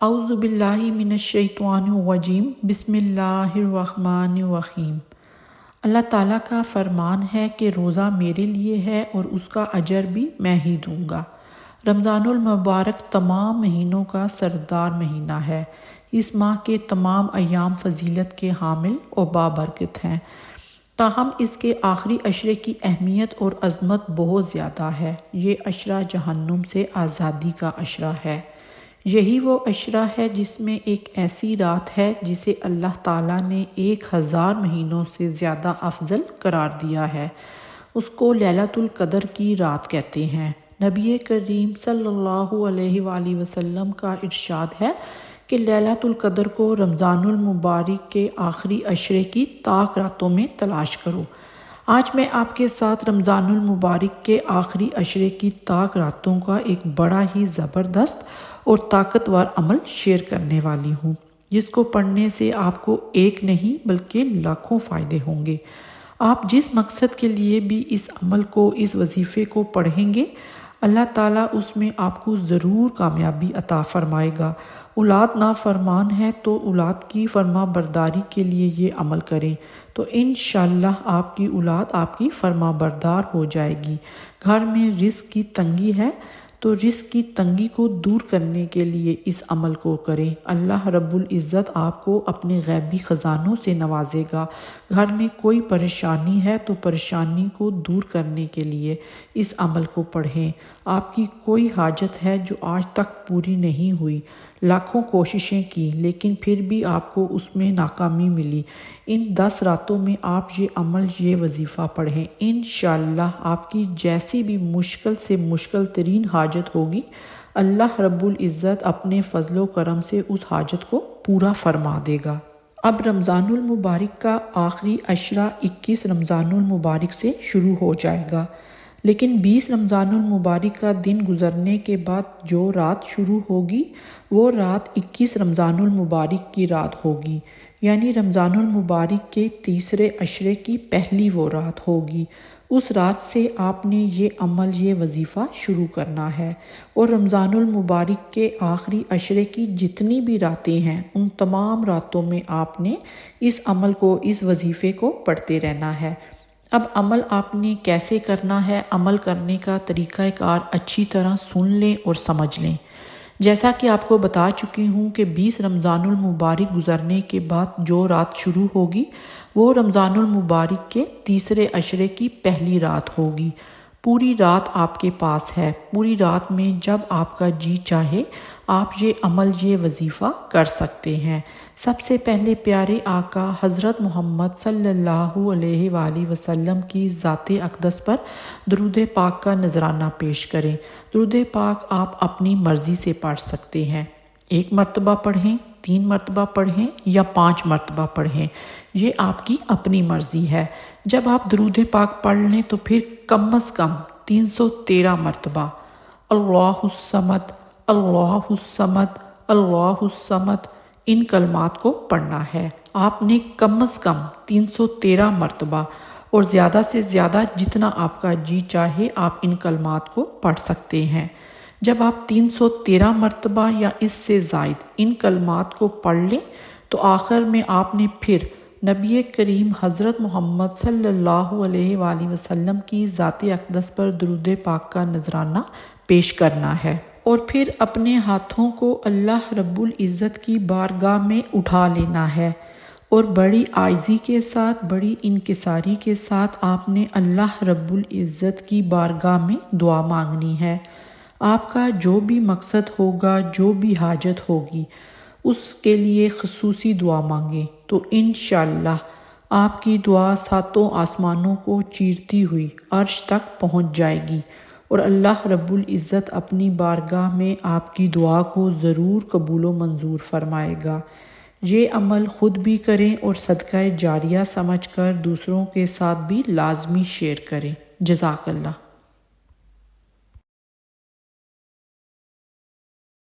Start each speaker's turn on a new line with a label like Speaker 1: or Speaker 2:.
Speaker 1: اعوذ باللہ من الشیطان الرجیم بسم اللہ الرحمن الرحیم۔ اللہ تعالیٰ کا فرمان ہے کہ روزہ میرے لیے ہے اور اس کا اجر بھی میں ہی دوں گا۔ رمضان المبارک تمام مہینوں کا سردار مہینہ ہے۔ اس ماہ کے تمام ایام فضیلت کے حامل اور بابرکت ہیں، تاہم اس کے آخری عشرے کی اہمیت اور عظمت بہت زیادہ ہے۔ یہ عشرہ جہنم سے آزادی کا عشرہ ہے۔ یہی وہ عشرہ ہے جس میں ایک ایسی رات ہے جسے اللہ تعالیٰ نے 1000 مہینوں سے زیادہ افضل قرار دیا ہے۔ اس کو لیلۃ القدر کی رات کہتے ہیں۔ نبی کریم صلی اللہ علیہ وآلہ وسلم کا ارشاد ہے کہ لیلۃ القدر کو رمضان المبارک کے آخری عشرے کی طاق راتوں میں تلاش کرو۔ آج میں آپ کے ساتھ رمضان المبارک کے آخری عشرے کی طاق راتوں کا ایک بڑا ہی زبردست اور طاقتور عمل شیئر کرنے والی ہوں، جس کو پڑھنے سے آپ کو ایک نہیں بلکہ لاکھوں فائدے ہوں گے۔ آپ جس مقصد کے لیے بھی اس عمل کو، اس وظیفے کو پڑھیں گے، اللہ تعالیٰ اس میں آپ کو ضرور کامیابی عطا فرمائے گا۔ اولاد نافرمان ہے تو اولاد کی فرما برداری کے لیے یہ عمل کریں تو انشاءاللہ آپ کی اولاد آپ کی فرما بردار ہو جائے گی۔ گھر میں رزق کی تنگی ہے تو رزق کی تنگی کو دور کرنے کے لیے اس عمل کو کریں۔ اللہ رب العزت آپ کو اپنے غیبی خزانوں سے نوازے گا۔ گھر میں کوئی پریشانی ہے تو پریشانی کو دور کرنے کے لیے اس عمل کو پڑھیں۔ آپ کی کوئی حاجت ہے جو آج تک پوری نہیں ہوئی، لاکھوں کوششیں کی لیکن پھر بھی آپ کو اس میں ناکامی ملی، ان 10 راتوں میں آپ یہ عمل، یہ وظیفہ پڑھیں۔ انشاءاللہ آپ کی جیسی بھی مشکل سے مشکل ترین حاجت ہوگی، اللہ رب العزت اپنے فضل و کرم سے اس حاجت کو پورا فرما دے گا۔ اب رمضان المبارک کا آخری عشرہ 21 رمضان المبارک سے شروع ہو جائے گا، لیکن 20 رمضان المبارک کا دن گزرنے کے بعد جو رات شروع ہوگی وہ رات 21 رمضان المبارک کی رات ہوگی، یعنی رمضان المبارک کے تیسرے عشرے کی پہلی وہ رات ہوگی۔ اس رات سے آپ نے یہ عمل، یہ وظیفہ شروع کرنا ہے، اور رمضان المبارک کے آخری عشرے کی جتنی بھی راتیں ہیں ان تمام راتوں میں آپ نے اس عمل کو، اس وظیفے کو پڑھتے رہنا ہے۔ اب عمل آپ نے کیسے کرنا ہے، عمل کرنے کا طریقہ کار اچھی طرح سن لیں اور سمجھ لیں۔ جیسا کہ آپ کو بتا چکی ہوں کہ 20 رمضان المبارک گزرنے کے بعد جو رات شروع ہوگی وہ رمضان المبارک کے تیسرے عشرے کی پہلی رات ہوگی۔ پوری رات آپ کے پاس ہے، پوری رات میں جب آپ کا جی چاہے آپ یہ عمل، یہ وظیفہ کر سکتے ہیں۔ سب سے پہلے پیارے آقا حضرت محمد صلی اللہ علیہ وآلہ وسلم کی ذات اقدس پر درود پاک کا نذرانہ پیش کریں۔ درود پاک آپ اپنی مرضی سے پڑھ سکتے ہیں، 1 مرتبہ پڑھیں، 3 مرتبہ پڑھیں یا 5 مرتبہ پڑھیں، یہ آپ کی اپنی مرضی ہے۔ جب آپ درود پاک پڑھ لیں تو پھر کم از کم 313 مرتبہ اللہ الصمد اللہ الصمد اللہ الصمد ان کلمات کو پڑھنا ہے۔ آپ نے کم از کم 313 مرتبہ اور زیادہ سے زیادہ جتنا آپ کا جی چاہے آپ ان کلمات کو پڑھ سکتے ہیں۔ جب آپ 313 مرتبہ یا اس سے زائد ان کلمات کو پڑھ لیں تو آخر میں آپ نے پھر نبی کریم حضرت محمد صلی اللہ علیہ وآلہ وسلم کی ذات اقدس پر درود پاک کا نذرانہ پیش کرنا ہے، اور پھر اپنے ہاتھوں کو اللہ رب العزت کی بارگاہ میں اٹھا لینا ہے، اور بڑی عاجزی کے ساتھ، بڑی انکساری کے ساتھ آپ نے اللہ رب العزت کی بارگاہ میں دعا مانگنی ہے۔ آپ کا جو بھی مقصد ہوگا، جو بھی حاجت ہوگی، اس کے لیے خصوصی دعا مانگیں تو انشاءاللہ آپ کی دعا 7 آسمانوں کو چیرتی ہوئی عرش تک پہنچ جائے گی، اور اللہ رب العزت اپنی بارگاہ میں آپ کی دعا کو ضرور قبول و منظور فرمائے گا۔ یہ عمل خود بھی کریں اور صدقہ جاریہ سمجھ کر دوسروں کے ساتھ بھی لازمی شیئر کریں۔ جزاک اللہ۔